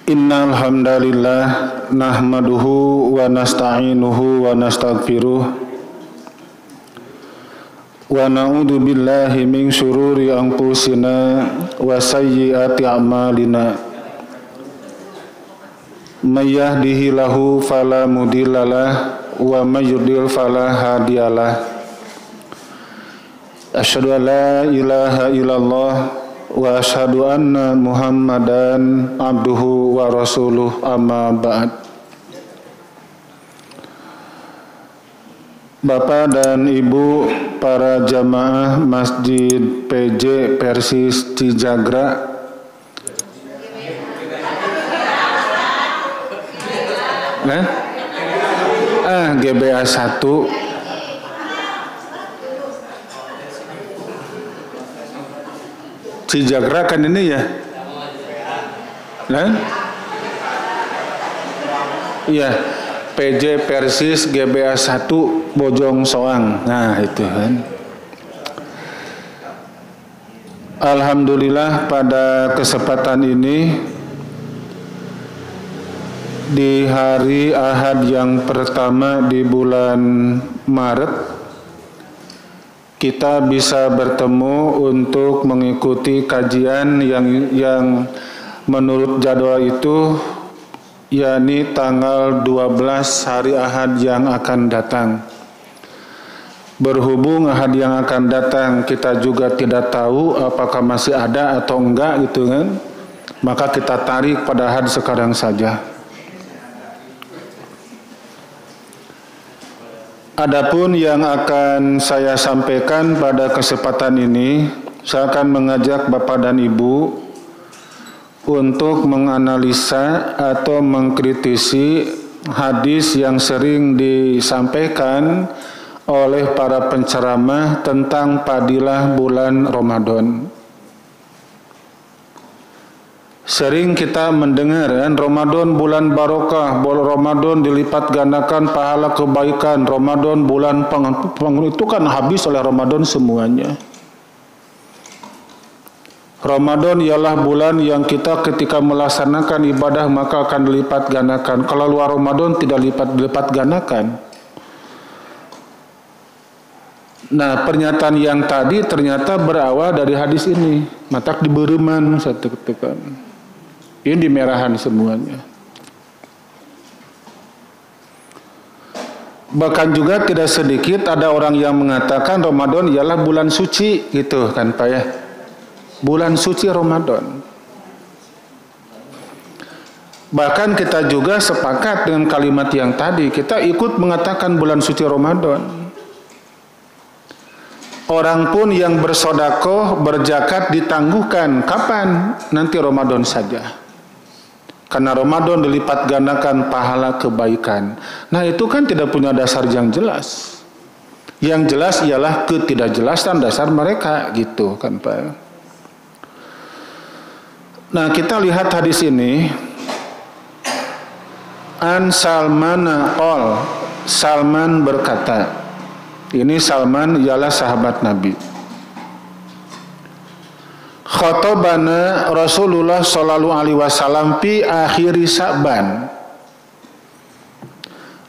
Innal hamdalillah nahmaduhu wa nasta'inuhu wa nastaghfiruh wa na'udzu billahi min syururi anfusina wa sayyiati a'malina. May yahdihillahu fala mudhillalah wa may yudlil fala hadiyalah. Asyhadu an la ilaha illallah wa asyhadu anna Muhammadan abduhu wa rasuluh, amma ba'd. Bapak dan Ibu para jamaah Masjid PJ Persis Cijagra, GBA 1 Cijagra kan ini ya? Iya, PJ Persis GBA 1 Bojong Soang. Nah, itu kan. Alhamdulillah pada kesempatan ini di hari Ahad yang pertama di bulan Maret kita bisa bertemu untuk mengikuti kajian yang menurut jadwal itu, yakni tanggal 12 hari Ahad yang akan datang. Berhubung Ahad yang akan datang kita juga tidak tahu apakah masih ada atau enggak gitu kan, maka kita tarik pada Ahad sekarang saja. Adapun yang akan saya sampaikan pada kesempatan ini, saya akan mengajak Bapak dan Ibu untuk menganalisa atau mengkritisi hadis yang sering disampaikan oleh para penceramah tentang fadilah bulan Ramadan. Sering kita mendengar kan, Ramadan bulan barokah, Ramadan dilipat gandakan pahala kebaikan, Ramadan bulan pengampun. Itu kan habis oleh Ramadan semuanya. Ramadan ialah bulan yang kita ketika melaksanakan ibadah maka akan dilipat gandakan. Kalau luar Ramadan tidak dilipat gandakan. Nah, pernyataan yang tadi ternyata berawal dari hadis ini. Matak dibereman satu ketukan. Ini di merahan semuanya. Bahkan juga tidak sedikit ada orang yang mengatakan Ramadan ialah bulan suci, gitu kan Pak ya. Bulan suci Ramadan. Bahkan kita juga sepakat dengan kalimat yang tadi, kita ikut mengatakan bulan suci Ramadan. Orang pun yang bersodakoh, berzakat ditangguhkan. Kapan? Nanti Ramadan saja. Karena Ramadan dilipat gandakan pahala kebaikan. Nah, itu kan tidak punya dasar yang jelas. Yang jelas ialah ketidakjelasan dasar mereka, gitu kan Pak. Nah, kita lihat hadis ini. An Salman qol, Salman berkata, ini Salman ialah sahabat Nabi. Khatobana Rasulullah sallallahu alaihi wasallam fi akhir Sya'ban.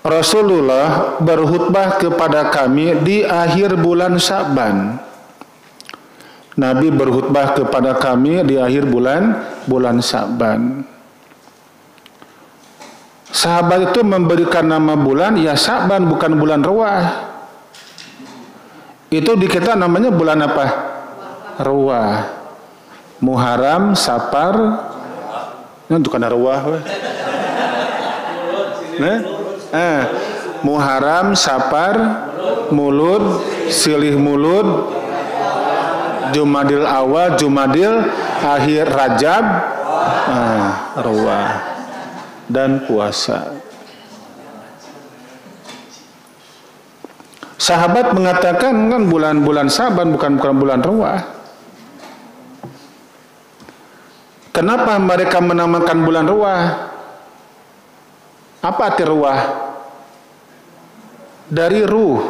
Rasulullah berkhutbah kepada kami di akhir bulan Sya'ban. Nabi berkhutbah kepada kami di akhir bulan Sya'ban. Sahabat itu memberikan nama bulan ya Sya'ban, bukan bulan Ruwah. Itu di kita namanya bulan apa? Ruwah. Muharram, Safar, itu kan Ruwah. Muharram, Safar, Mulud, Silih Mulud, Jumadil Awal, Jumadil Akhir, Rajab, Ruwah, dan puasa. Sahabat mengatakan kan bulan-bulan Syaban bukan bulan Ruwah. Kenapa mereka menamakan bulan Ruwah? Apa arti Ruwah? Dari ruh.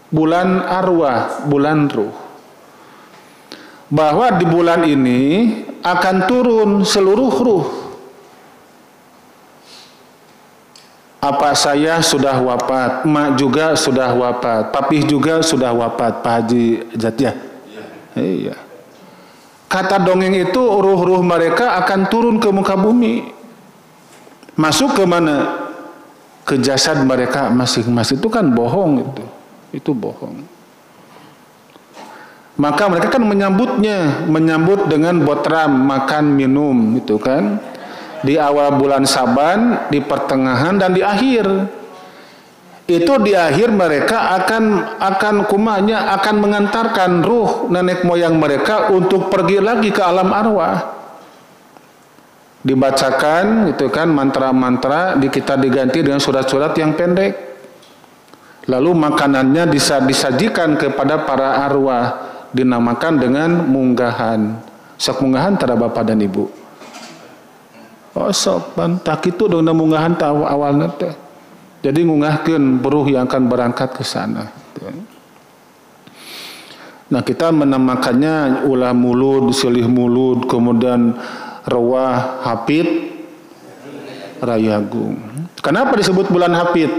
Bulan arwah, bulan ruh. bahwa di bulan ini akan turun seluruh ruh. Apa saya sudah wafat, mak juga sudah wafat, papih juga sudah wafat, Pak Haji Jatya. Iya. Kata dongeng itu ruh-ruh mereka akan turun ke muka bumi. Masuk ke mana? Ke jasad mereka masing-masing. Itu kan bohong itu. Itu bohong. Maka mereka kan menyambut dengan botram, makan, minum, itu kan. Di awal bulan Saban, di pertengahan dan di akhir. Itu di akhir mereka akan mengantarkan ruh nenek moyang mereka untuk pergi lagi ke alam arwah. Dibacakan itu kan mantra-mantra, kita diganti dengan surat-surat yang pendek. Lalu makanannya disajikan kepada para arwah, dinamakan dengan munggahan. Sok munggahan tada bapak dan ibu. Oh sok tak itu dengan munggahan tahu awalnya teh. Jadi ngungahkeun beruh yang akan berangkat ke sana. Nah, kita menamakannya ulah mulud, silih mulud, kemudian rawah hapit rayagung. Kenapa disebut bulan hapit?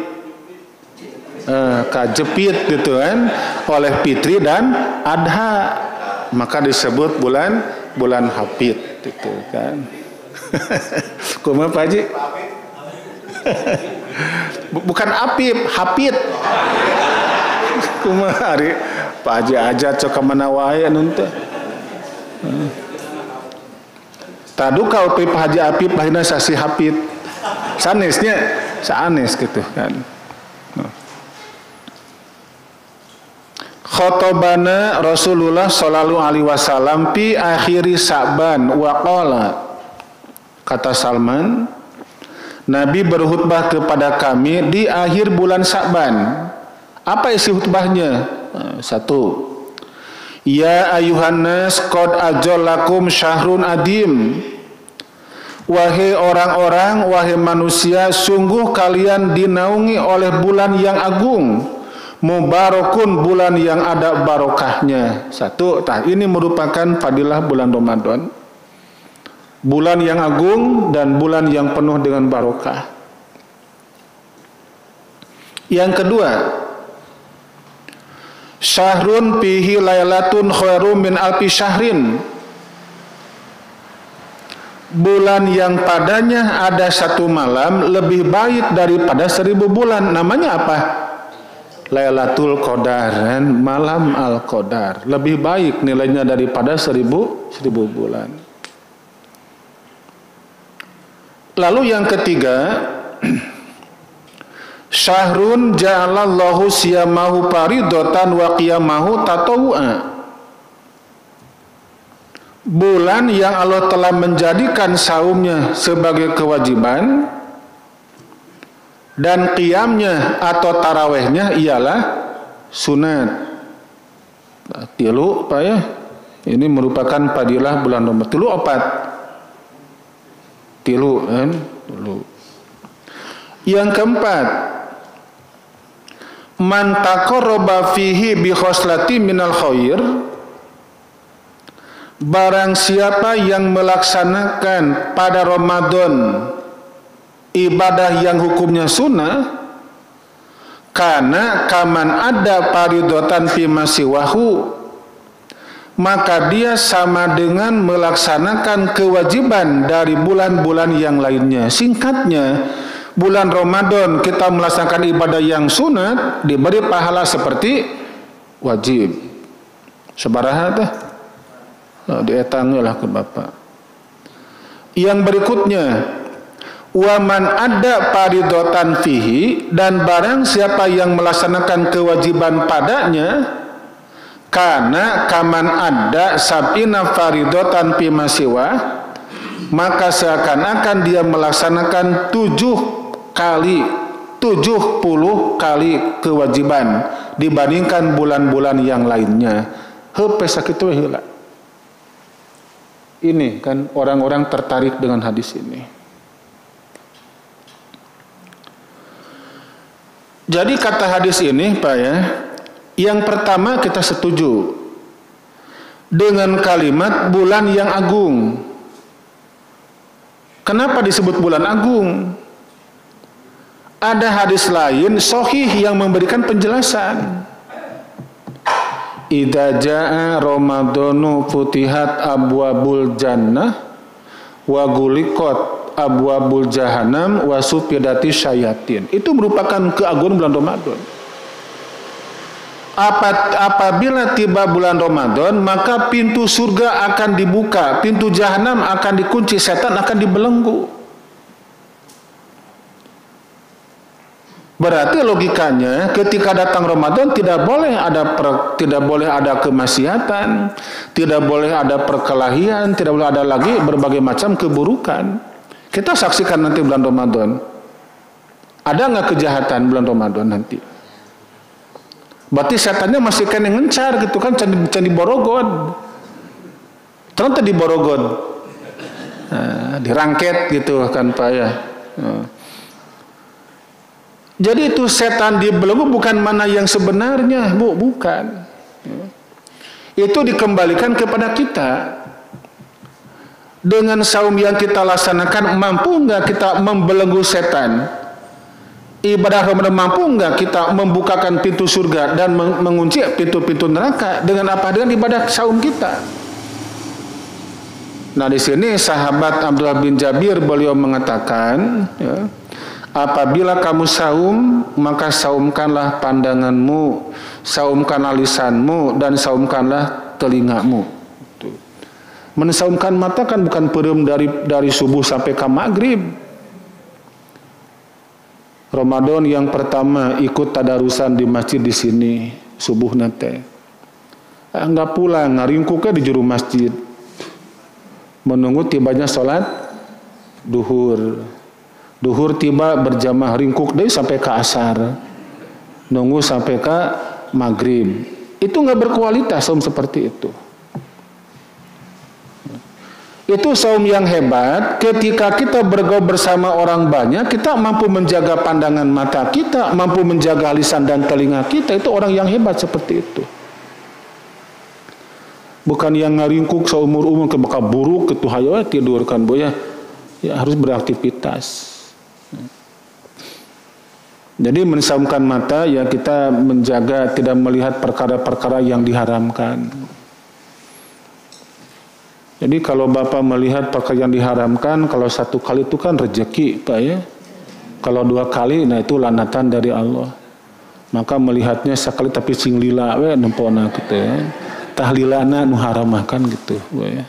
Kajepit gitu kan, oleh Fitri dan Adha, maka disebut bulan hapit gitu kan. Kumaha Pak Haji? Bukan apip, hapit. Kumaha ari Pak Haji aja cok ka mana wae anu teh. Tadu ka Pak Haji Apip lahirna sasi hapit. Sanesnya sanes gitu kan. Khotobana Rasulullah sallallahu alaihi wasallam fi akhiri Sa'ban wa qala. Kata Salman, Nabi berkhutbah kepada kami di akhir bulan Sa'ban. Apa isi khutbahnya? Satu, ya ayuhan nas qad ajallakum syahrun adim. Wahai orang-orang, wahai manusia, sungguh kalian dinaungi oleh bulan yang agung. Mubarakun, bulan yang ada barokahnya. Satu, ini merupakan fadilah bulan Ramadan. Bulan yang agung dan bulan yang penuh dengan barokah. Yang kedua, syahrun fihi lailatun khairum min alfi syahrin. Bulan yang padanya ada satu malam lebih baik daripada 1000 bulan. Namanya apa? Lailatul Qadar, malam Al-Qadar. Lebih baik nilainya daripada 1000 bulan. Lalu yang ketiga, syahrun ja'alallahu siyamahu faridatan wa qiyamahu tatawu'a. Bulan yang Allah telah menjadikan saumnya sebagai kewajiban dan qiyamnya atau tarawehnya ialah sunat. Tilu Pak ya. Ini merupakan fadilah bulan Ramadan. Tilu opat. Tilu kan? Tilu. Yang keempat, man taqarraba fihi bi khoslati minal khair. Barang siapa yang melaksanakan pada Ramadan ibadah yang hukumnya sunnah, karena kaman ada paridatan fi masiwahu, maka dia sama dengan melaksanakan kewajiban dari bulan-bulan yang lainnya. Singkatnya, bulan Ramadan kita melaksanakan ibadah yang sunat, diberi pahala seperti wajib. Sabaraha teh? Dietanglah ke Bapak. Yang berikutnya, waman ada paridatan fihi, dan barang siapa yang melaksanakan kewajiban padanya, karena kaman ada sab'ina faridatan fi masiwa, maka seakan-akan dia melaksanakan 70 kali kewajiban dibandingkan bulan-bulan yang lainnya. Heupe sakitu heula. Ini kan orang-orang tertarik dengan hadis ini. Jadi kata hadis ini Pak ya, yang pertama kita setuju dengan kalimat bulan yang agung. Kenapa disebut bulan agung? Ada hadis lain sahih yang memberikan penjelasan. Idza jaa Ramadhanu futihat abwabul jannah wa guliqat abwabul jahannam wa sufidati syayatin. Itu merupakan keagungan bulan Ramadan. Apabila tiba bulan Ramadan, maka pintu surga akan dibuka, pintu jahanam akan dikunci, setan akan dibelenggu. Berarti logikanya ketika datang Ramadan tidak boleh ada kemaksiatan, tidak boleh ada perkelahian, tidak boleh ada lagi berbagai macam keburukan. Kita saksikan nanti bulan Ramadan. Ada nggak kejahatan bulan Ramadan nanti? Berarti setannya masih kena ngencar gitu kan, candi Borogod. Ternyata di Borogod. Dirangket gitu kan Pak ya. Jadi itu setan dibelenggu bukan mana yang sebenarnya, bukan. Itu dikembalikan kepada kita. Dengan saum yang kita laksanakan, mampu nggak kita membelenggu setan? Ibadah Ramadan mampu nggak kita membukakan pintu surga dan mengunci pintu-pintu neraka? Dengan apa? Dengan ibadah saum kita. Nah di sini sahabat Abdullah bin Jabir beliau mengatakan, ya, apabila kamu saum, maka saumkanlah pandanganmu, saumkanlah lisanmu, dan saumkanlah telingamu. Mensaumkan mata kan bukan perem dari subuh sampai ke maghrib. Ramadan yang pertama ikut tadarusan di masjid di sini subuh nate. Enggak pulang, ngaringkuknya di juru masjid. Menunggu tibanya sholat duhur. Duhur tiba berjamaah ringkuk dari sampai ke asar. Nunggu sampai ke maghrib. Itu enggak berkualitas saum seperti itu. Itu saum yang hebat. Ketika kita bergaul bersama orang banyak, kita mampu menjaga pandangan mata kita, mampu menjaga lisan dan telinga kita. Itu orang yang hebat seperti itu. Bukan yang ngaringkuk seumur-umur kebaka buruk, ketuhayo tidurkan boya. Ya harus beraktivitas. Jadi mensaumkan mata ya kita menjaga tidak melihat perkara-perkara yang diharamkan. Jadi kalau Bapak melihat perkara yang diharamkan, kalau satu kali itu kan rezeki, Pak ya. Kalau dua kali, nah itu lanatan dari Allah. Maka melihatnya sekali tapi sing lila, nempona gitu ya. Tahlilana nu haramakan gitu, ya.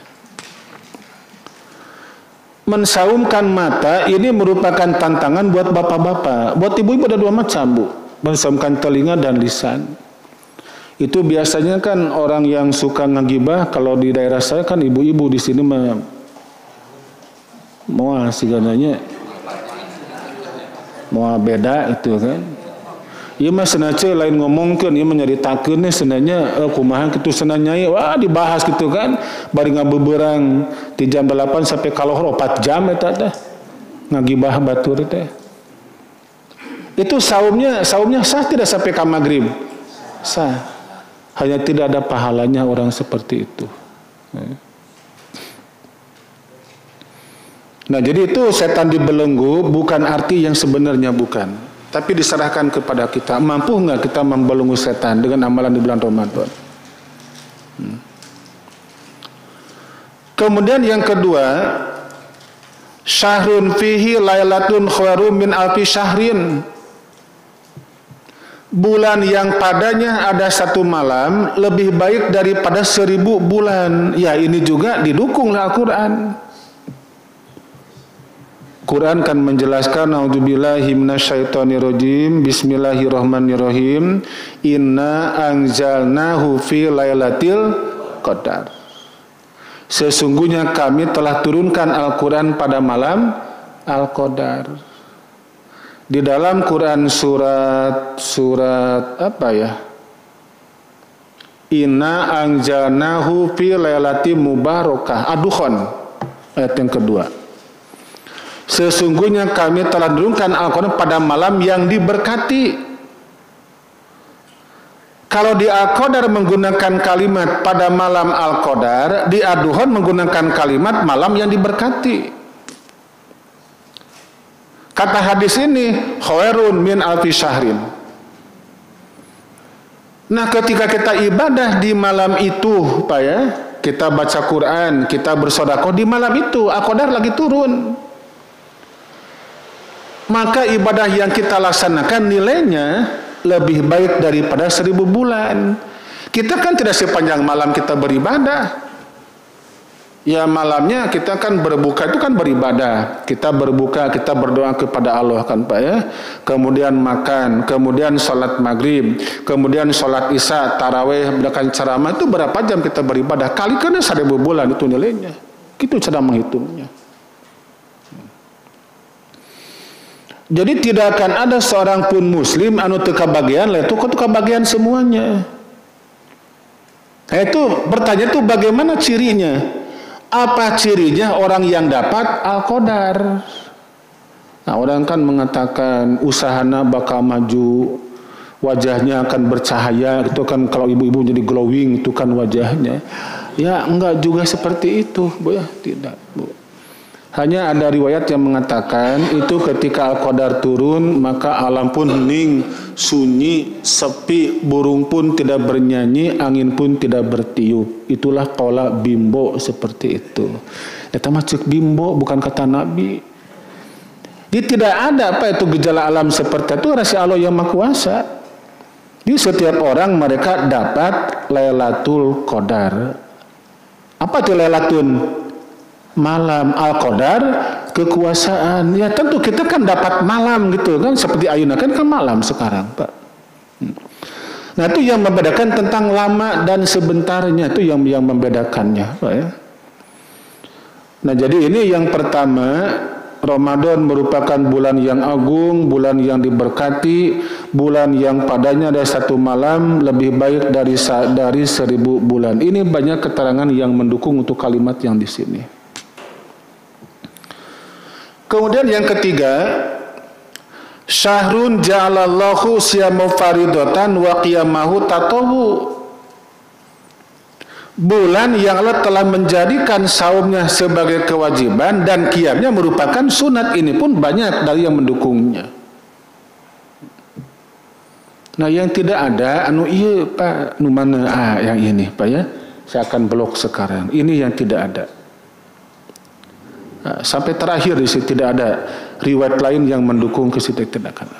Mensaumkan mata ini merupakan tantangan buat bapak-bapak. Buat ibu-ibu ada dua macam, Bu. Mensaumkan telinga dan lisan. Itu biasanya kan orang yang suka ngagibah, kalau di daerah saya kan ibu-ibu di sini mau segalanya mau beda itu kan. Iya mah senace lain ngomongkeun, ieu menyaritakeun senanya kumaha kitu senanya wah dibahas gitu kan. Bari ngabeberang di jam 8 sampai kalohor 4 jam eta teh. Ngagibah batur teh. Itu saumnya sah tidak sampai ka maghrib? Sah. Hanya tidak ada pahalanya orang seperti itu. Nah jadi itu setan dibelenggu bukan arti yang sebenarnya bukan. Tapi diserahkan kepada kita. Mampu nggak kita membelenggu setan dengan amalan di bulan Ramadan? Kemudian yang kedua, syahrun fihi lailatun khairum min alfi syahrin. Bulan yang padanya ada satu malam lebih baik daripada 1000 bulan. Ya ini juga didukung oleh Al-Quran. Quran kan menjelaskan A'udzubillahi minasyaitonirrajim. Bismillahirrahmanirrahim. Inna anzalnahu fi lailatul qadar. Sesungguhnya kami telah turunkan Al-Quran pada malam Al-Qadar. Di dalam Quran surat apa ya? Inna anzalnahu fi lailatin mubarakah. Ad-Dukhan ayat yang kedua. Sesungguhnya kami telah turunkan Al-Quran pada malam yang diberkati. Kalau di Al-Qadar menggunakan kalimat pada malam Al-Qadar, di Ad-Duhan menggunakan kalimat malam yang diberkati. Kata hadis ini, khairun min alfi syahrin. Nah, ketika kita ibadah di malam itu, Pak ya, kita baca Quran, kita bersedekah di malam itu, Al-Qadar lagi turun. Maka ibadah yang kita laksanakan nilainya lebih baik daripada 1000 bulan. Kita kan tidak sepanjang malam kita beribadah. Ya malamnya kita kan berbuka itu kan beribadah. Kita berbuka, kita berdoa kepada Allah kan Pak ya. Kemudian makan, kemudian sholat maghrib, kemudian sholat isya, taraweh, bahkan ceramah, itu berapa jam kita beribadah? Kalikan 1000 bulan itu nilainya. Itu cara menghitungnya. Jadi tidak akan ada seorang pun muslim anu teu kabagian lah itu kabagian semuanya. Nah itu bertanya itu bagaimana cirinya? Apa cirinya orang yang dapat Al-Qadar? Nah, orang kan mengatakan usahana bakal maju, wajahnya akan bercahaya, itu kan kalau ibu-ibu jadi glowing itu kan wajahnya. Ya enggak juga seperti itu, Bu ya, tidak, Bu. Hanya ada riwayat yang mengatakan itu ketika Al-Qadar turun maka alam pun hening, sunyi, sepi, burung pun tidak bernyanyi, angin pun tidak bertiup. Itulah qaula bimbo seperti itu. Eta mah ceuk bimbo bukan kata Nabi. Jadi tidak ada apa itu gejala alam seperti itu, rahasia Allah yang Maha Kuasa. Jadi setiap orang mereka dapat Lailatul Qadar. Apa itu Lailatul? Malam Al-Qadar, kekuasaan. Ya tentu kita kan dapat malam gitu kan, seperti ayuna kan malam sekarang Pak. Nah itu yang membedakan tentang lama dan sebentarnya, itu yang membedakannya Pak ya. Nah jadi ini yang pertama, Ramadan merupakan bulan yang agung, bulan yang diberkati, bulan yang padanya ada satu malam lebih baik dari 1000 bulan. Ini banyak keterangan yang mendukung untuk kalimat yang di sini. Kemudian yang ketiga, syahrun ja'alallahu siyamu faridatan wa qiyamahu tatawu. Bulan yang Allah telah menjadikan saumnya sebagai kewajiban dan qiyamnya merupakan sunat. Ini pun banyak dari yang mendukungnya. Nah yang tidak ada, anu iya Pak, nu mana yang ini Pak ya. Saya akan blok sekarang. Ini yang tidak ada. Nah, sampai terakhir di situ tidak ada riwayat lain yang mendukung ke situ tidak ada.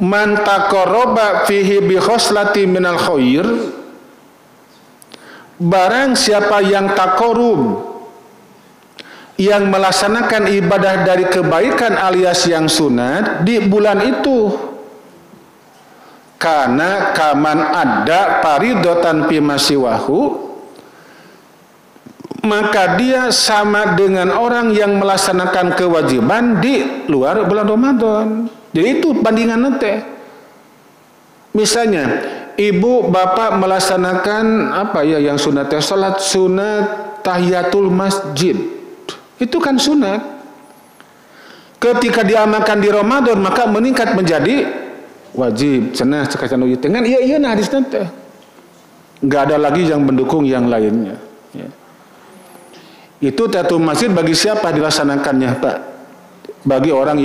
Man taqarraba fihi bi khoslati minal khair, barang siapa yang taqarrub, yang melaksanakan ibadah dari kebaikan alias yang sunat di bulan itu, karena kaman ada paridatan fi masiwahu, maka dia sama dengan orang yang melaksanakan kewajiban di luar bulan Ramadan. Jadi itu bandingan nanti. Misalnya, ibu bapak melaksanakan apa ya yang sunat, salat sunat tahiyatul masjid. Itu kan sunat. Ketika diamalkan di Ramadan maka meningkat menjadi wajib. Cenah cekacan uji dengan iya nah hadis nanti. Enggak ada lagi yang mendukung yang lainnya. Ya. Itu tahiyatul masjid bagi siapa dilaksanakannya Pak? Bagi orang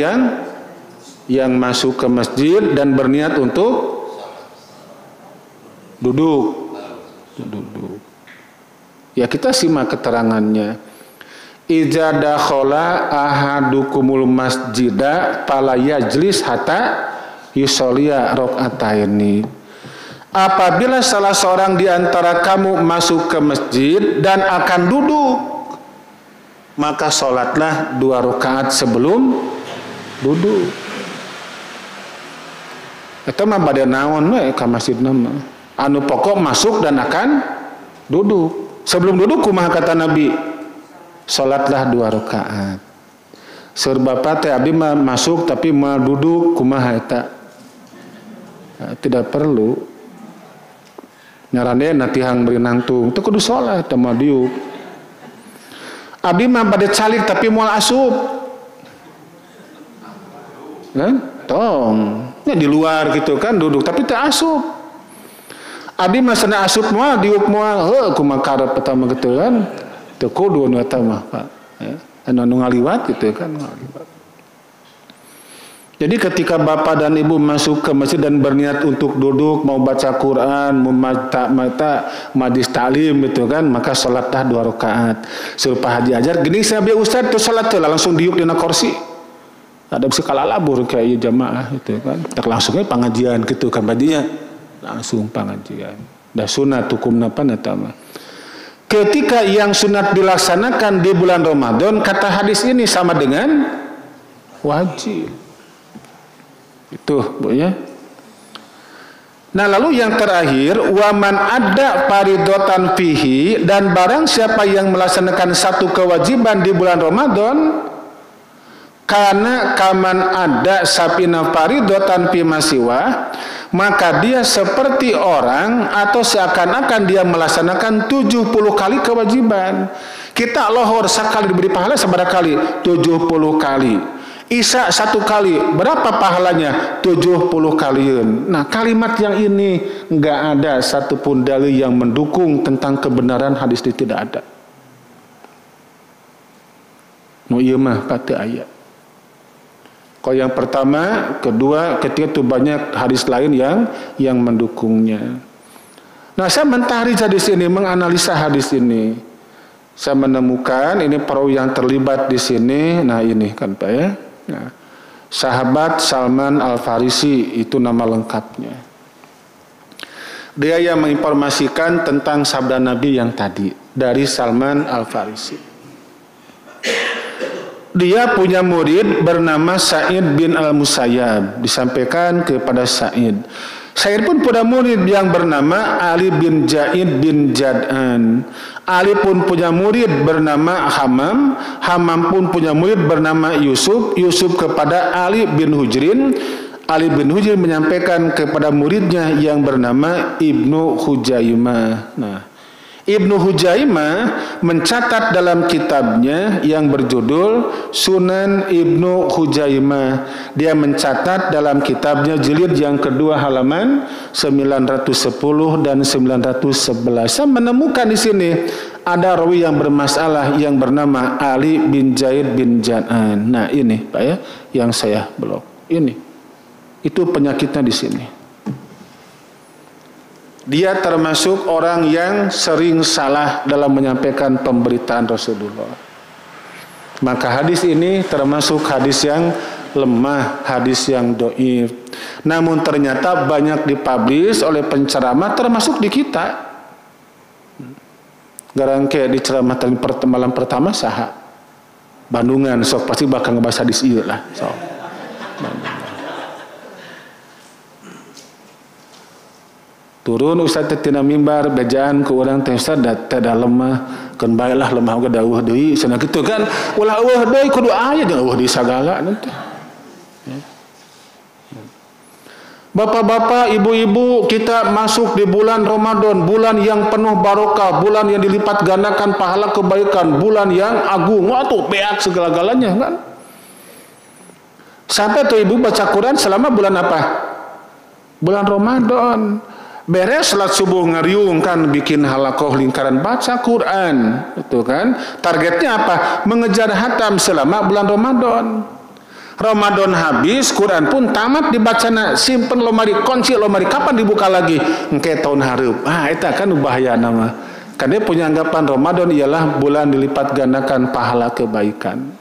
yang masuk ke masjid dan berniat untuk duduk. Ya kita simak keterangannya. Iza dakhala ahadukumul masjida fala yajlis hatta yusolliya rakaataini. Apabila salah seorang di antara kamu masuk ke masjid dan akan duduk, maka sholatlah 2 rakaat sebelum duduk. Itu mah bade naon we ka masjid nama. Anu pokok masuk dan akan duduk. Sebelum duduk kumaha kata Nabi? Sholatlah 2 rakaat. Seur bapak teh abdi mah masuk tapi mah duduk kumaha eta? Nah, tidak perlu. Nyarane natihang beri nangtung. Teu kudu sholat teh mah diuk. Abdi mah bade calik tapi moal asup. Kan? Tong. di luar gitu kan duduk tapi tak asup. Abi masana asup moal diuk moal kumaha karep pertama gitu kan. Teu kudu nu eta mah Pak. Ya. Anu ngaliwat gitu kan ngaliwat. Jadi ketika bapak dan ibu masuk ke masjid dan berniat untuk duduk mau baca Quran, mau majlis taklim gitu kan, maka salatlah 2 rakaat. Serupa haji ajar, gini saya biar ustaz tuh salat tuh langsung diuk dina kursi. Ada bisa kalalabur kayak jamaah gitu kan. Tak langsungnya pengajian gitu kan badinya. Langsung pengajian. Dah sunat hukumna panatama. Ketika yang sunat dilaksanakan di bulan Ramadan, kata hadis ini sama dengan wajib. Itu Bu ya. Nah lalu yang terakhir waman ada faridotan fihi, dan barang siapa yang melaksanakan satu kewajiban di bulan Ramadan karena kaman ada sapina faridotan fi masiwa, maka dia seperti orang atau seakan-akan dia melaksanakan 70 kali kewajiban. Kita lohor sekali diberi pahala seberapa kali? 70 kali. Isya 1 kali, berapa pahalanya? 70 kaliun. Nah kalimat yang ini nggak ada satupun dalil yang mendukung tentang kebenaran hadis ini, tidak ada. Mau iya mah kata ayat. Kalau yang pertama, kedua, ketiga itu banyak hadis lain yang mendukungnya. Nah saya mentahri hadis ini, menganalisa hadis ini. Saya menemukan ini perawi yang terlibat di sini. Nah ini kan Pak ya. Nah, sahabat Salman Al-Farisi itu nama lengkapnya. Dia yang menginformasikan tentang sabda Nabi yang tadi dari Salman Al-Farisi. Dia punya murid bernama Sa'id bin Al-Musayyab, disampaikan kepada Sa'id. Sa'id pun punya murid yang bernama Ali bin Jaid bin Jad'an. Ali pun punya murid bernama Hamam. Hamam pun punya murid bernama Yusuf. Yusuf kepada Ali bin Hujrin. Ali bin Hujrin menyampaikan kepada muridnya yang bernama Ibnu Hujaimah. Nah, Ibnu Hujaimah mencatat dalam kitabnya yang berjudul Sunan Ibnu Hujaimah. Dia mencatat dalam kitabnya jilid yang kedua halaman 910 dan 911. Saya menemukan di sini ada rawi yang bermasalah yang bernama Ali bin Jaid bin Jad'an. Nah ini Pak ya yang saya blok. Ini itu penyakitnya di sini. Dia termasuk orang yang sering salah dalam menyampaikan pemberitaan Rasulullah. Maka hadis ini termasuk hadis yang lemah, hadis yang dhaif. Namun ternyata banyak dipublish oleh penceramah termasuk di kita. Garangke di ceramah malam pertama saha Bandungan sok pasti bakal ngebahas hadis ieu lah. So. Turun ustaz tina mimbar bejaan ke urang teh ustaz da lemah keun baelah lemah ge dawuh deui cenah kitu kan ulah eueuh deui kudu aya jeung eueuh di sagala nanti. Bapak-bapak, ibu-ibu, kita masuk di bulan Ramadan, bulan yang penuh barokah, bulan yang dilipat gandakan pahala kebaikan, bulan yang agung. Wah tuh beak segala-galanya kan. Sampai tuh ibu baca Quran selama bulan apa? Bulan Ramadan. Beres salat subuh ngariung kan bikin halakoh lingkaran baca Quran, itu kan. Targetnya apa? Mengejar hatam selama bulan Ramadan. Ramadan habis, Quran pun tamat dibacana, simpen lomari, kunci lomari, kapan dibuka lagi? Engke tahun hareup. Ah eta kan bahaya nama. Kan dia punya anggapan Ramadan ialah bulan dilipat gandakan pahala kebaikan.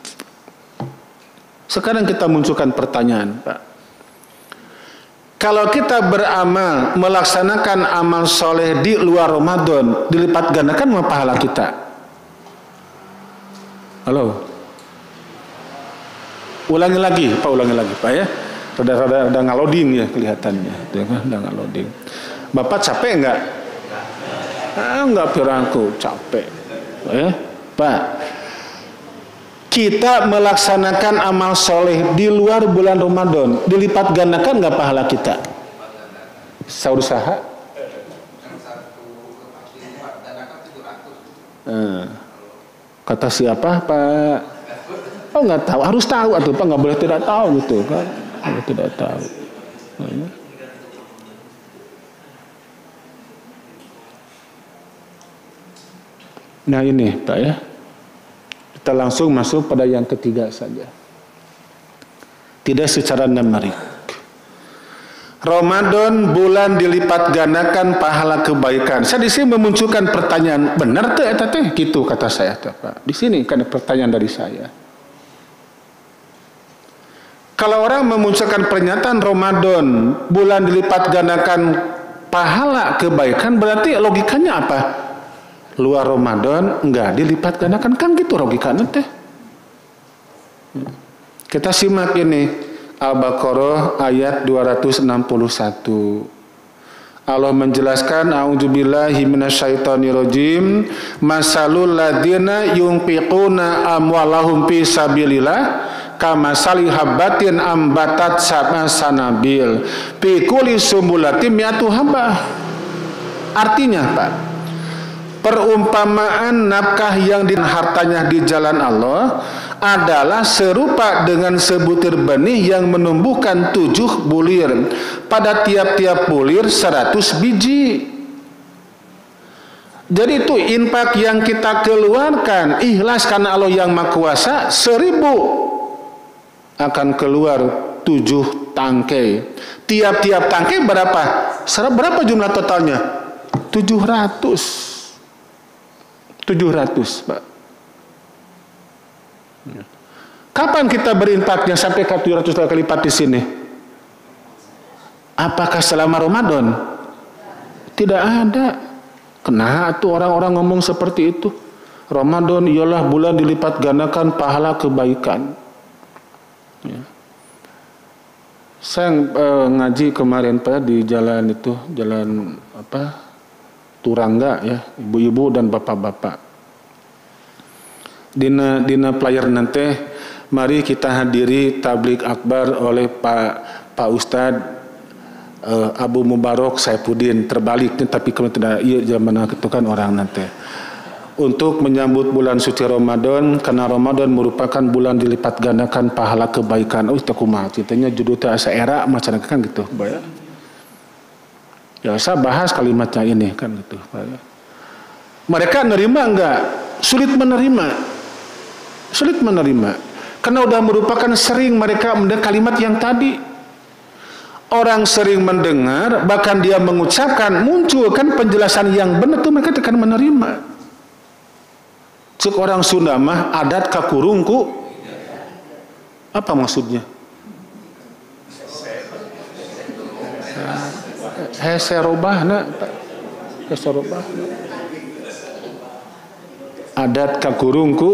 Sekarang kita munculkan pertanyaan, Pak. Kalau kita beramal, melaksanakan amal soleh di luar Ramadan, dilipat gandakan pahala kita. Halo? Ulangi lagi, Pak, ulangi lagi, Pak ya. Rada ngaloding ya kelihatannya. Udah ngaloding. Bapak capek enggak? Enggak pirangku, capek. Ya, Pak. Kita melaksanakan amal soleh di luar bulan Ramadan, dilipat gandakan nggak pahala kita? Saurusaha? Kata siapa Pak? Oh nggak tahu, harus tahu atau Pak, nggak boleh tidak tahu gitu kan? Tidak tahu. Nah ini Pak ya, kita langsung masuk pada yang ketiga saja. Tidak secara numerik. Ramadan bulan dilipat gandakan pahala kebaikan. Saya di sini memunculkan pertanyaan, benar teh eta teh? Gitu kata saya Pak. Di sini kan ada pertanyaan dari saya. Kalau orang memunculkan pernyataan Ramadan bulan dilipat gandakan pahala kebaikan, berarti logikanya apa? Luar Ramadan enggak dilipat gandakan, kan gitu logikanya teh. Kita simak ini Al-Baqarah ayat 261. Allah menjelaskan, a'udzubillahi minasyaitonirrajim, masalul ladzina yunfiquna amwalahum fi sabilillah kamasali habbatin ambatat sab'a sanabil fi kulli sumbulatin mi'atu habbah. Artinya Pak, perumpamaan nafkah yang hartanya di jalan Allah adalah serupa dengan sebutir benih yang menumbuhkan 7 bulir. Pada tiap-tiap bulir 100 biji. Jadi itu infak yang kita keluarkan ikhlas karena Allah yang Maha Kuasa, 1000 akan keluar 7 tangkai. Tiap-tiap tangkai berapa? Berapa jumlah totalnya? 700 Pak. Kapan kita berinfaknya sampai ke 700 kali lipat di sini? Apakah selama Ramadan? Tidak ada. Kenapa tuh orang-orang ngomong seperti itu? Ramadan ialah bulan dilipat gandakan pahala kebaikan. Ya. Saya ngaji kemarin Pak di jalan itu, jalan apa? Turangga ya, ibu-ibu dan bapak-bapak. Dina player nanti, mari kita hadiri tablik akbar oleh Pak Ustadz Abu Mubarak Saifuddin, terbaliknya tapi kalau tidak iya zaman itu kan orang nanti. Untuk menyambut bulan suci Ramadan, karena Ramadan merupakan bulan dilipat gandakan pahala kebaikan. Oh, itu kumaha ceritanya judulnya asa era macam kan gitu, Pak. Ya saya bahas kalimatnya ini kan gitu. Mereka nerima enggak? Sulit menerima. Sulit menerima. Karena sudah merupakan sering mereka mendengar kalimat yang tadi. Orang sering mendengar, bahkan dia mengucapkan, muncul kan penjelasan yang benar itu mereka akan menerima. Cek orang Sunda mah adat kakurungku. Apa maksudnya? Heserobahna, adat kakurungku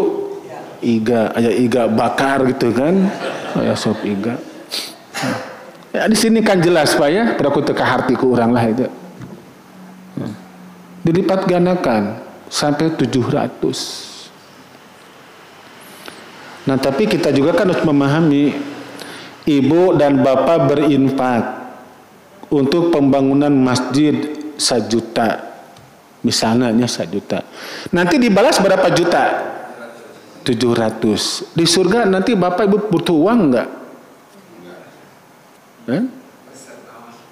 iga, aya iga bakar gitu kan, aya sop iga. Ya di sini kan jelas Pak ya, pada ku teka hartiku urang lah itu. Dilipat gandakan sampai 700. Nah tapi kita juga kan harus memahami, ibu dan bapak berinfak untuk pembangunan masjid 1 juta, misalnya 1 juta. Nanti dibalas berapa juta? 700. Di surga nanti bapak ibu butuh uang enggak?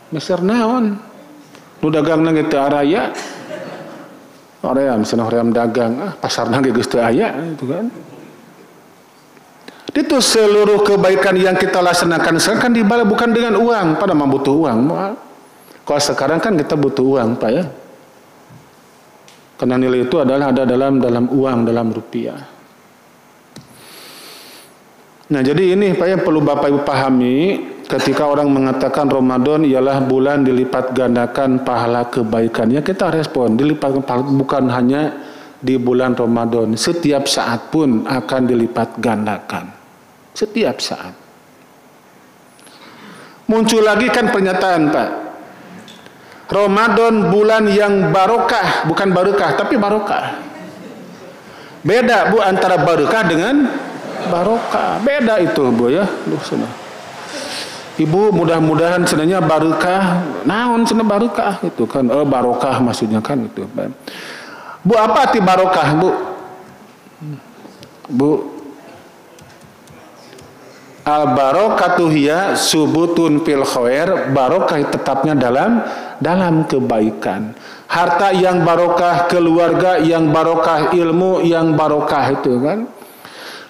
Meser naon? Nu dagang nang teu araya. Hoream cenah hoream dagang, pasar nang geus teu aya itu kan. Itu seluruh kebaikan yang kita laksanakan sekarang kan dibalas bukan dengan uang, pada membutuh uang. Kalau sekarang kan kita butuh uang, Pak ya. Karena nilai itu adalah ada dalam uang, dalam rupiah. Nah, jadi ini Pak ya perlu Bapak Ibu pahami ketika orang mengatakan Ramadan ialah bulan dilipat gandakan pahala kebaikannya, kita respon dilipat bukan hanya di bulan Ramadan, setiap saat pun akan dilipat gandakan. Setiap saat. Muncul lagi kan pernyataan Pak, Ramadan bulan yang barokah, bukan barokah tapi barokah. Beda Bu antara barokah dengan barokah. Beda itu Bu ya. Ibu mudah-mudahan sebenarnya barokah, naon cenah barokah itu kan. Barokah maksudnya kan itu. Bu apa arti barokah Bu? Bu Al barokatu hiya subutun fil khair, barokah tetapnya dalam kebaikan. Harta yang barokah, keluarga yang barokah, ilmu yang barokah itu kan.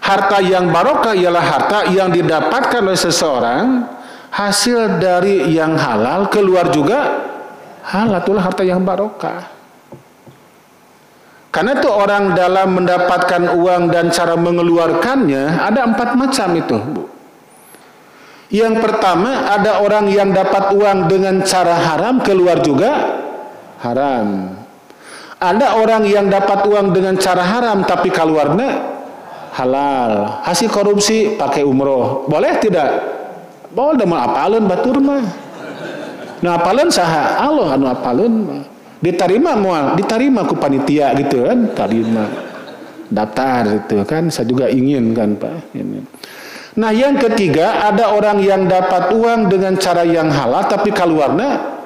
Harta yang barokah ialah harta yang didapatkan oleh seseorang hasil dari yang halal, keluar juga halal, itulah harta yang barokah. Karena itu orang dalam mendapatkan uang dan cara mengeluarkannya ada 4 macam itu, Bu. Yang pertama, ada orang yang dapat uang dengan cara haram, keluar juga haram. Ada orang yang dapat uang dengan cara haram tapi keluarnya halal. Hasil korupsi pakai umroh, boleh tidak? Boleh, mau apalun batur mah. Nah apalun saha Allah anu apalun mah. Diterima ku panitia gitu kan, terima daftar itu kan, saya juga ingin kan Pak ini. Nah yang ketiga, ada orang yang dapat uang dengan cara yang halal tapi keluarnya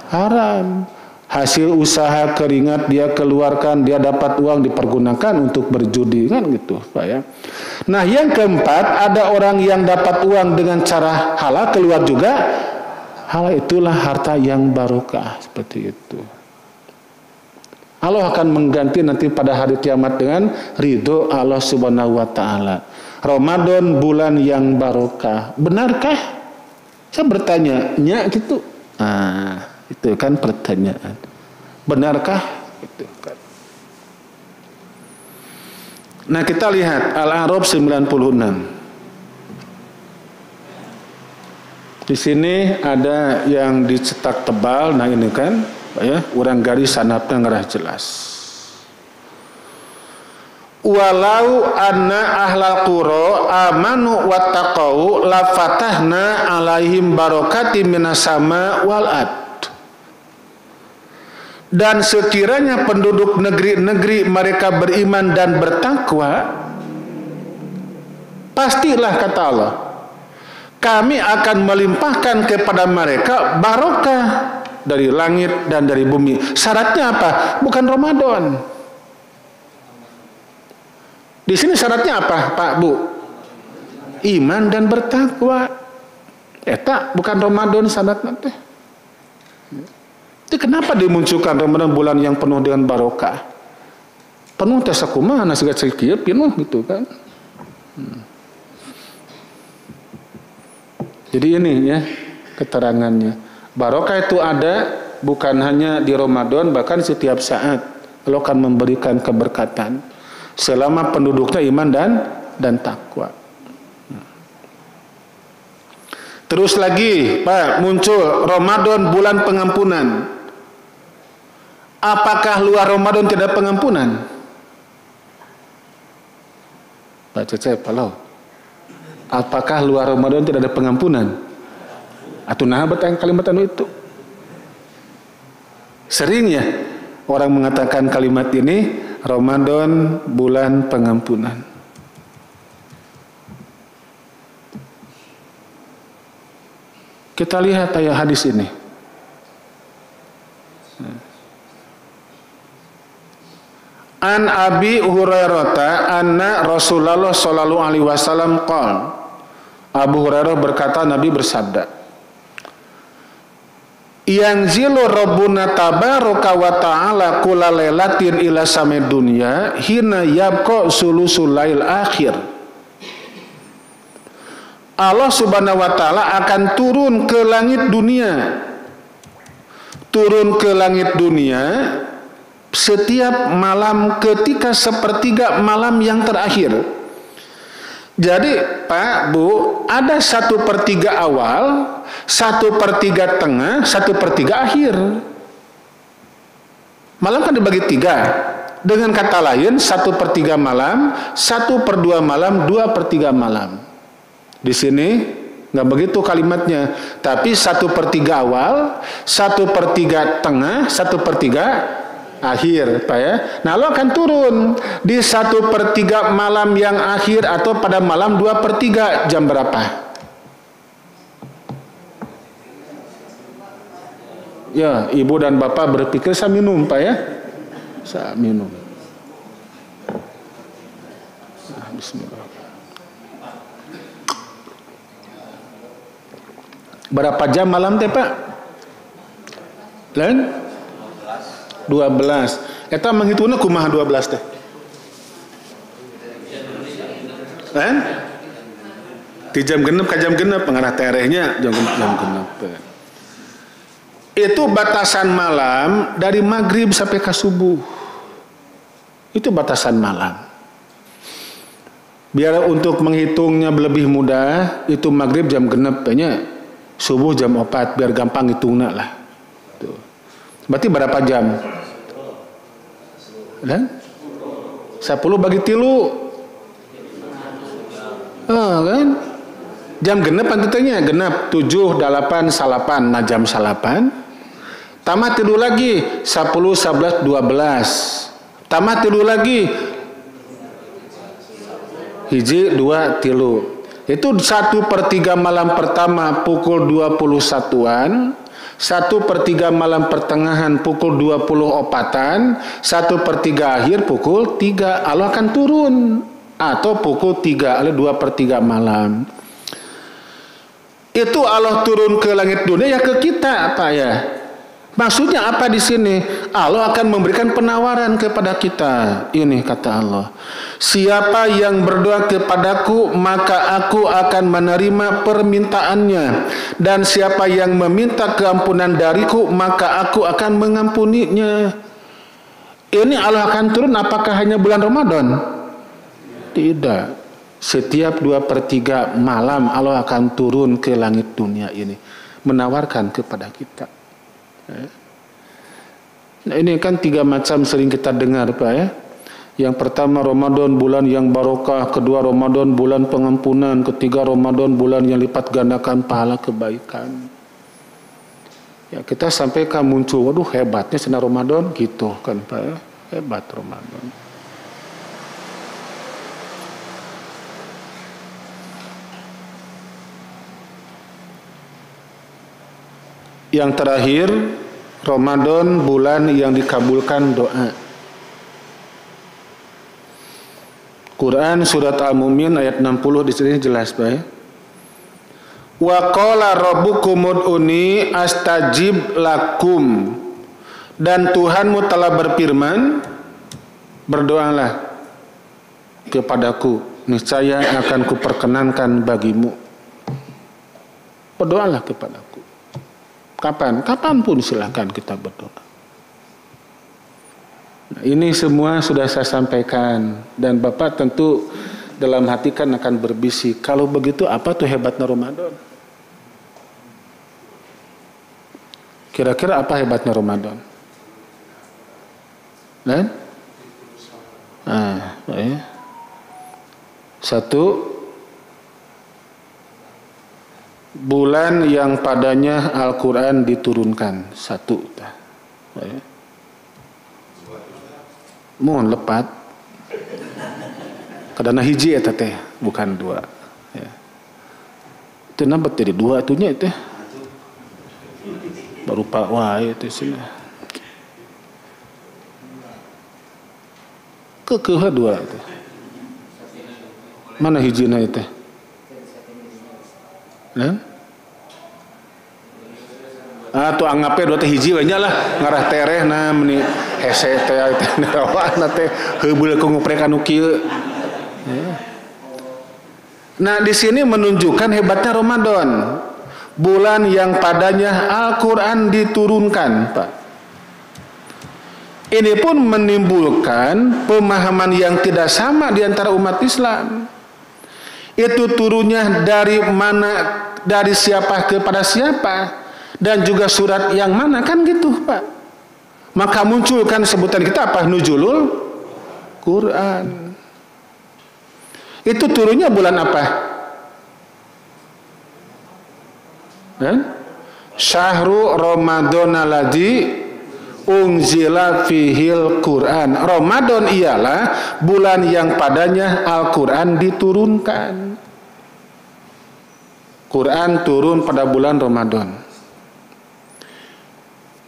haram. Hasil usaha keringat dia keluarkan, dia dapat uang dipergunakan untuk berjudi kan gitu Pak ya. Nah yang keempat, ada orang yang dapat uang dengan cara halal, keluar juga halal, itulah harta yang barokah seperti itu. Allah akan mengganti nanti pada hari kiamat dengan ridho Allah Subhanahu wa taala. Ramadan bulan yang barokah. Benarkah? Saya bertanya, nya gitu. Itu kan pertanyaan. Benarkah? Itu kan. Nah, kita lihat Al-A'raf 96. Di sini ada yang dicetak tebal, nah ini kan, ya, urang garis sanapna ngarah jelas. Walau anna ahlal qura amanu wattaqau la fatahna alaihim barokati minas sama wal ard. Dan sekiranya penduduk negeri-negeri mereka beriman dan bertakwa, pastilah kata Allah, kami akan melimpahkan kepada mereka barokah dari langit dan dari bumi. Syaratnya apa? Bukan Ramadan. Di sini syaratnya apa, Pak Bu? Iman dan bertakwa. Eta bukan Ramadan syaratnya teh. Itu kenapa dimunculkan Ramadan bulan yang penuh dengan barokah? Penuh teh sakumaha nasihat sakieu penuh gitu kan. Jadi ini ya keterangannya. Barokah itu ada bukan hanya di Ramadan, bahkan setiap saat Allah akan memberikan keberkatan selama penduduknya iman dan takwa. Terus lagi, Pak, muncul Ramadan bulan pengampunan. Apakah luar Ramadan tidak pengampunan? Pak Cecep, halo. Apakah luar Ramadan tidak ada pengampunan? Atau nah betang kalimat itu? Seringnya orang mengatakan kalimat ini, Ramadan bulan pengampunan. Kita lihat ayat hadis ini. An Abi Hurairah anna Rasulullah sallallahu alaihi wasallam qala. Abu Hurairah berkata, Nabi bersabda, Yanzilu Rabbuna tabaraka wa ta'ala kula lailatin ila samai dunya hina yabqa sulusul lail akhir. Allah Subhanahu wa taala akan turun ke langit dunia. Turun ke langit dunia setiap malam ketika sepertiga malam yang terakhir. Jadi Pak Bu, ada 1/3 awal, 1/3 tengah, 1/3 akhir. Malam kan dibagi 3. Dengan kata lain 1/3 malam, 1/2 malam, 2/3 malam. Di sini nggak begitu kalimatnya, tapi 1/3 awal, 1/3 tengah, 1/3 akhir, Pak ya. Nah, Allah akan turun di 1/3 malam yang akhir atau pada malam 2/3. Jam berapa? Ya, ibu dan bapak berpikir saya minum, Pak ya. Saya minum. Bismillah. Berapa jam malam teh Pak? Lain? 12. Eta menghitungna kumaha 12 teh? Lain? Di jam genep ka jam genep pengarah terehnya jam genep. Itu batasan malam dari maghrib sampai ke subuh. Itu batasan malam. Biar untuk menghitungnya lebih mudah, itu maghrib jam genep nya, subuh jam 4 biar gampang hitungna lah. Tuh. Berarti berapa jam? Dan 10 bagi 3. Kan? Jam genep antutnya genep 7, 8, salapan. Nah jam salapan. Tamat 3 lagi 10, 11, 12. Tamat 3 lagi 1, 2, 3. Itu 1/3 malam pertama pukul 21-an, 1/3 malam pertengahan pukul 24-an, 1/3 akhir pukul 3. Allah akan turun. Atau pukul 3, ada 2/3 malam. Itu Allah turun ke langit dunia ya ke kita Pak ya. Maksudnya apa di sini? Allah akan memberikan penawaran kepada kita. Ini kata Allah. Siapa yang berdoa kepadaku, maka aku akan menerima permintaannya. Dan siapa yang meminta keampunan dariku, maka aku akan mengampuninya. Ini Allah akan turun apakah hanya bulan Ramadan? Tidak. Setiap 2/3 malam Allah akan turun ke langit dunia ini. Menawarkan kepada kita. Nah ini kan 3 macam sering kita dengar Pak ya. Yang pertama Ramadan bulan yang barokah, kedua Ramadan bulan pengampunan, ketiga Ramadan bulan yang lipat gandakan pahala kebaikan. Ya kita sampaikan muncul, waduh hebatnya sinar Ramadan gitu kan Pak ya. Hebat Ramadan. Yang terakhir, Ramadan bulan yang dikabulkan doa. Quran surat Al-Mu'min ayat 60 di sini jelas Pak ya. Wa qala rabbukum ud'uni astajib lakum. Dan Tuhanmu telah berfirman, berdoalah kepadaku, niscaya akan kuperkenankan bagimu. Berdoalah kepadaku. Kapanpun silahkan kita berdoa. Nah, ini semua sudah saya sampaikan dan Bapak tentu dalam hati kan akan berbisik. Kalau begitu apa tuh hebatnya Ramadan? Kira-kira apa hebatnya Ramadan? Dan? Ya. 1. Bulan yang padanya Al-Quran diturunkan. 1. Ya. Mohon lepat. Kadana hiji eta teh, bukan 2. Ya. Itu nampak jadi 2 itunya itu. Baru Pak wae itu sini. Kekeuh 2 itu. Mana hijina itu? Nah? Tuh anggapnya 2 teh hiji banyak lah ngarah tereh nah meni hese teh nerawana teh heubeul ku nguprek anu kieu. Nah, di sini menunjukkan hebatnya Ramadan. Bulan yang padanya Al-Qur'an diturunkan, Pak. Ini pun menimbulkan pemahaman yang tidak sama di antara umat Islam. Itu turunnya dari mana, dari siapa kepada siapa, dan juga surat yang mana, kan gitu Pak. Maka munculkan sebutan kita apa? Nuzulul Quran. Itu turunnya bulan apa? Syahrul Ramadan alladzi unzila fihil Quran. Ramadan ialah bulan yang padanya Al-Quran diturunkan. Quran turun pada bulan Ramadan.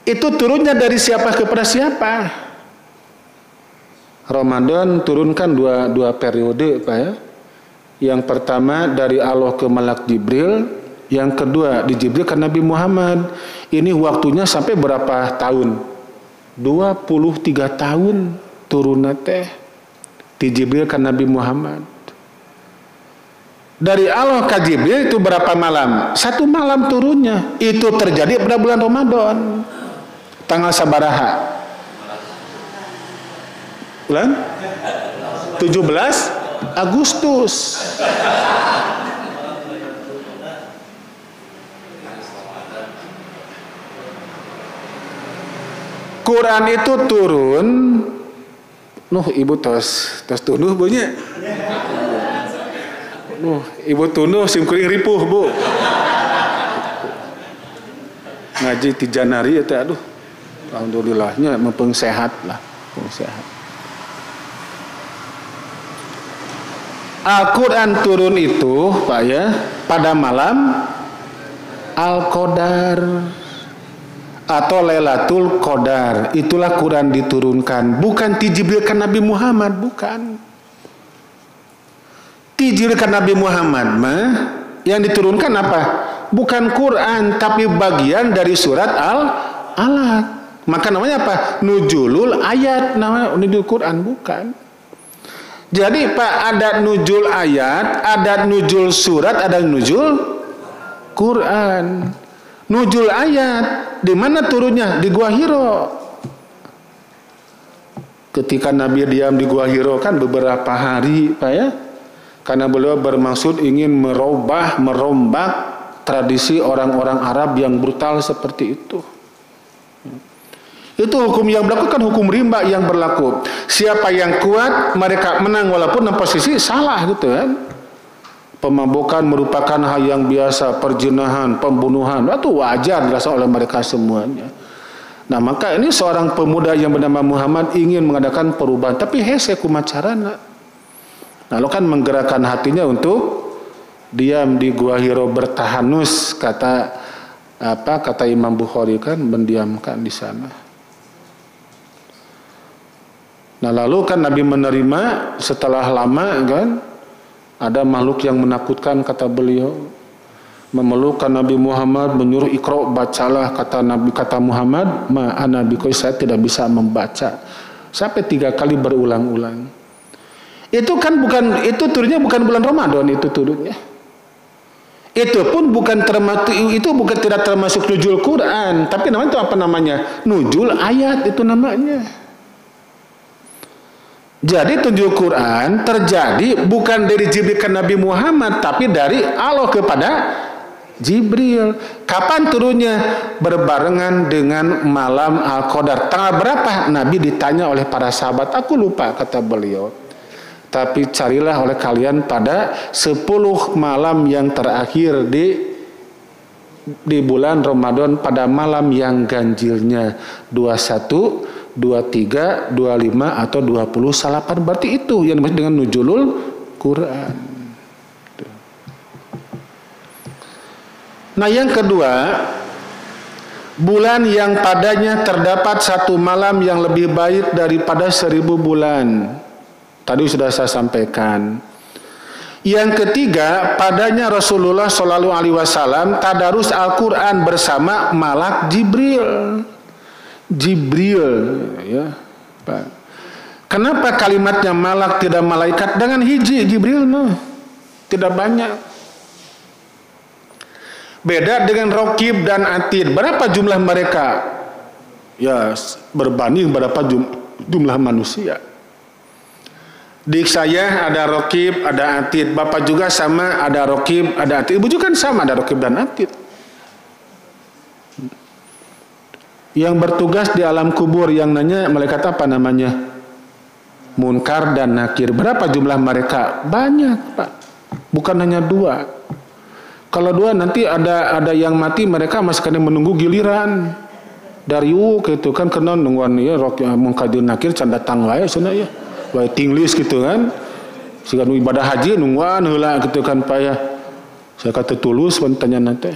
Itu turunnya dari siapa kepada siapa? Ramadan turunkan dua periode Pak ya. Yang pertama dari Allah ke Malak Jibril, Yang kedua di Jibril ke Nabi Muhammad. Ini waktunya sampai berapa tahun? 23 tahun turunnya teh di Jibril ke Nabi Muhammad. Dari Allah ke Jibril itu berapa malam? 1 malam turunnya. Itu terjadi pada bulan Ramadan. Tanggal sabaraha? Bulan 17 Agustus. Quran itu turun. Ibu tos tunduh bunyi. Ibu tunduh sim kuring ripuh, Bu. Ngaji tijanari itu aduh. Alhamdulillahnya mempeng sehat lah, sehat. Al-Quran turun itu, Pak ya, pada malam Al-Qadar atau Lailatul Qadar. Itulah Quran diturunkan, bukan Jibril ke Nabi Muhammad, bukan. Jibril ke Nabi Muhammad mah yang diturunkan apa? Bukan Quran, tapi bagian dari surat Al-Alaq. Maka namanya apa? Nuzulul ayat, namanya nuzul Quran, bukan. Jadi Pak, ada nuzul ayat, ada nuzul surat, ada nuzul Quran. Nuzul ayat, di mana turunnya? Di Gua Hiro. Ketika Nabi diam di Gua Hiro kan beberapa hari, Pak ya. Karena beliau bermaksud ingin merombak tradisi orang-orang Arab yang brutal seperti itu. Itu hukum yang berlaku kan hukum rimba yang berlaku. Siapa yang kuat mereka menang walaupun dalam posisi salah gitu kan. Pemabukan merupakan hal yang biasa, perjinahan, pembunuhan, itu wajar dirasa oleh mereka semuanya. Nah maka ini seorang pemuda yang bernama Muhammad ingin mengadakan perubahan, tapi hese kumacarana. Lalu kan menggerakkan hatinya untuk diam di Gua Hiro bertahanus, kata Imam Bukhari kan, mendiamkan di sana. Nah lalu kan Nabi menerima setelah lama kan, ada makhluk yang menakutkan kata beliau, memelukkan Nabi Muhammad, menyuruh Iqra, bacalah, kata Muhammad, ana bikoi, saya tidak bisa membaca. Sampai 3 kali berulang-ulang. Itu kan bukan, itu turunnya bukan bulan Ramadan, itu turunnya. Itu pun bukan termasuk, itu bukan tidak termasuk nuzul Quran, tapi namanya itu apa namanya? Nuzul ayat itu namanya. Jadi nuzul Quran terjadi bukan dari Jibril ke Nabi Muhammad, tapi dari Allah kepada Jibril. Kapan turunnya? Berbarengan dengan malam Al-Qadar. Tanggal berapa? Nabi ditanya oleh para sahabat, aku lupa kata beliau. Tapi carilah oleh kalian pada 10 malam yang terakhir di bulan Ramadan, pada malam yang ganjilnya 21, 23, 25 atau 20 salapan. Berarti itu yang dimaksud dengan nuzulul Quran. Nah yang kedua, bulan yang padanya terdapat 1 malam yang lebih baik daripada 1000 bulan. Tadi sudah saya sampaikan. Yang ketiga, padanya Rasulullah Shallallahu Alaihi Wasallam tadarus Al-Quran bersama malak Jibril. Ya, Pak. Kenapa kalimatnya malak tidak malaikat? Dengan hiji Jibril, tidak banyak. Beda dengan Raqib dan Atid. Berapa jumlah mereka? Ya, berbanding berapa jumlah manusia. Di saya ada Raqib, ada Atid. Bapak juga sama, ada Raqib, ada Atid. Ibu juga kan sama, ada Raqib dan Atid. Yang bertugas di alam kubur, yang nanya malaikat apa namanya? Munkar dan Nakir. Berapa jumlah mereka? Banyak, Pak. Bukan hanya 2. Kalau 2 nanti ada yang mati, mereka masih kena menunggu giliran. Dari gitu kan, kena nungguan ya Munkar dan Nakir can datang wae cenah ya. Wae tinglis gitu kan. Sigan ibadah haji nungguan heula gitu kan Pak ya. Saya kata tulus tanya nanti.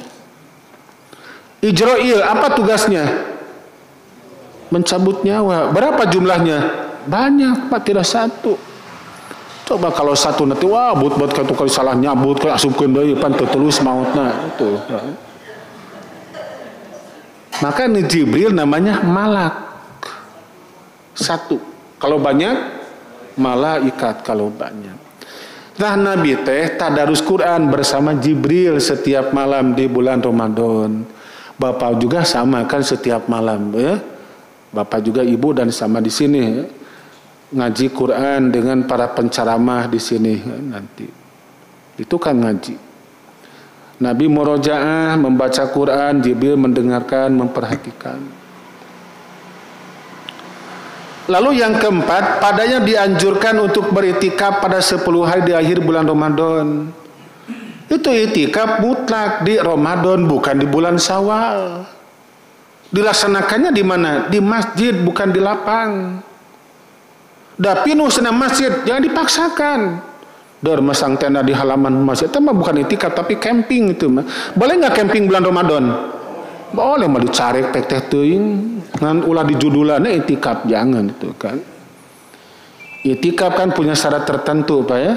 Ijra'il apa tugasnya? Mencabut nyawa. Berapa jumlahnya? Banyak Pak, tidak 1. Coba kalau satu nanti wah buat kali salah nyabut ke asupkeun deui pan terus mautna itu. Maka ini Jibril namanya malak. Satu. Kalau banyak malaikat kalau banyak. Nah Nabi teh tadarus Quran bersama Jibril setiap malam di bulan Ramadan. Bapak juga sama kan setiap malam ya. Bapak juga ibu dan sama di sini ya. Ngaji Quran dengan para penceramah di sini nanti. Itu kan ngaji. Nabi murojaah membaca Quran, Jibril mendengarkan, memperhatikan. Lalu yang keempat, padanya dianjurkan untuk beritikaf pada 10 hari di akhir bulan Ramadan. Itu itikaf mutlak di Ramadan, bukan di bulan Syawal. Dilaksanakannya di mana? Di masjid, bukan di lapang. Da pinuh senam masjid, jangan dipaksakan. Dar masang tenda di halaman masjid, itu mah bukan itikaf tapi camping itu mah. Boleh nggak camping bulan Ramadan? Boleh mah dicarek teh teuing ngan ulah di judulannya itikaf, jangan itu kan. Itikaf kan punya syarat tertentu Pak ya.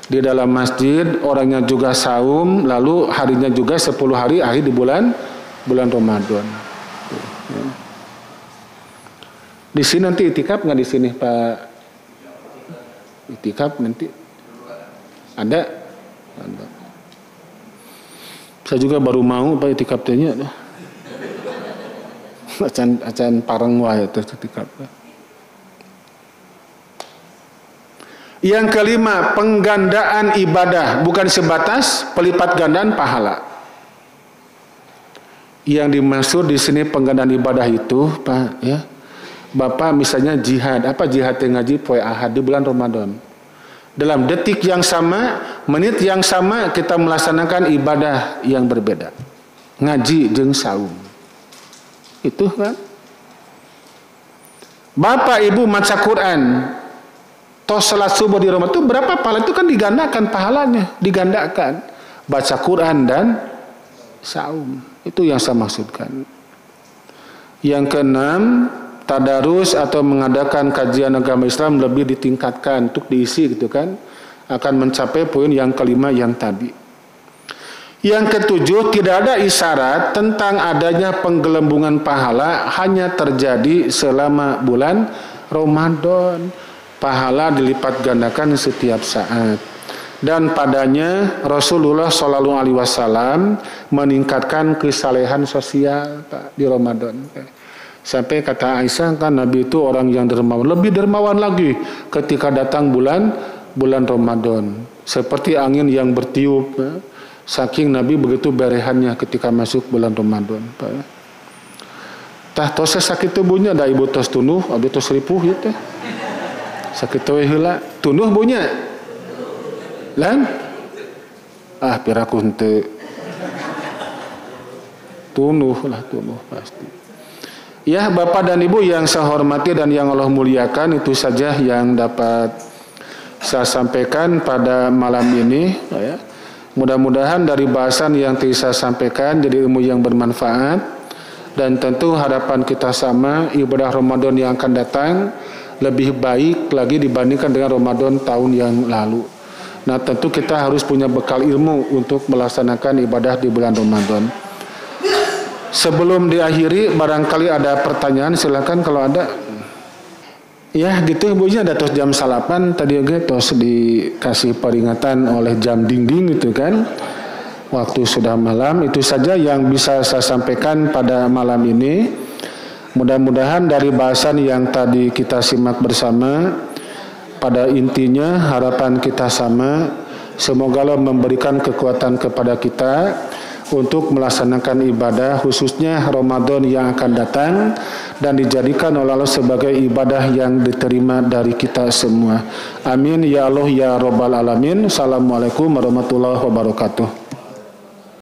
Di dalam masjid orangnya juga saum, lalu harinya juga 10 hari akhir di bulan Ramadan. Di sini nanti itikaf nggak di sini Pak? Itikaf nanti ada. Saya juga baru mau Pak itikaf tanya. Acan pareng wae teh itikaf. Yang kelima, penggandaan ibadah, bukan sebatas pelipat gandaan pahala. Yang dimaksud di sini penggandaan ibadah itu Pak ya. Bapak misalnya jihad, apa jihad yang ngaji poe Ahad di bulan Ramadan. Dalam detik yang sama, menit yang sama kita melaksanakan ibadah yang berbeda. Ngaji jeung saum. Itu kan. Bapak Ibu maca Quran, tos salat subuh di Ramadan itu berapa pahala? Itu kan digandakan pahalanya, digandakan. Baca Quran dan saum. Itu yang saya maksudkan. Yang keenam, tadarus atau mengadakan kajian agama Islam lebih ditingkatkan untuk diisi gitu kan, akan mencapai poin yang kelima yang tadi. Yang ketujuh, tidak ada isyarat tentang adanya penggelembungan pahala, hanya terjadi selama bulan Ramadan. Pahala dilipat gandakan setiap saat. Dan padanya Rasulullah SAW meningkatkan kesalehan sosial Pak, di Ramadan. Sampai kata Aisyah kan Nabi itu orang yang dermawan, lebih dermawan lagi ketika datang bulan Ramadan, seperti angin yang bertiup. Saking Nabi begitu berehannya ketika masuk bulan Ramadan. Tah tos sakit tubuhnya da ibu tos tunuh, abi tos ripuh gitu. Sakit we heula, tunuh bunya. Lan piraku henteu. Tunuh pasti. Ya Bapak dan Ibu yang saya hormati dan yang Allah muliakan, itu saja yang dapat saya sampaikan pada malam ini ya. Mudah-mudahan dari bahasan yang tadi saya sampaikan jadi ilmu yang bermanfaat, dan tentu harapan kita sama ibadah Ramadan yang akan datang lebih baik lagi dibandingkan dengan Ramadan tahun yang lalu. Nah tentu kita harus punya bekal ilmu untuk melaksanakan ibadah di bulan Ramadan. Sebelum diakhiri, barangkali ada pertanyaan, silakan kalau ada. Ya gitu ibunya, ada tos jam 8 tadi oke tos dikasih peringatan oleh jam dinding itu kan. Waktu sudah malam, itu saja yang bisa saya sampaikan pada malam ini. Mudah-mudahan dari bahasan yang tadi kita simak bersama, pada intinya harapan kita sama, semoga Allah memberikan kekuatan kepada kita untuk melaksanakan ibadah khususnya Ramadan yang akan datang, dan dijadikan oleh Allah sebagai ibadah yang diterima dari kita semua. Amin ya Allah ya Rabbal Alamin. Assalamualaikum warahmatullahi wabarakatuh.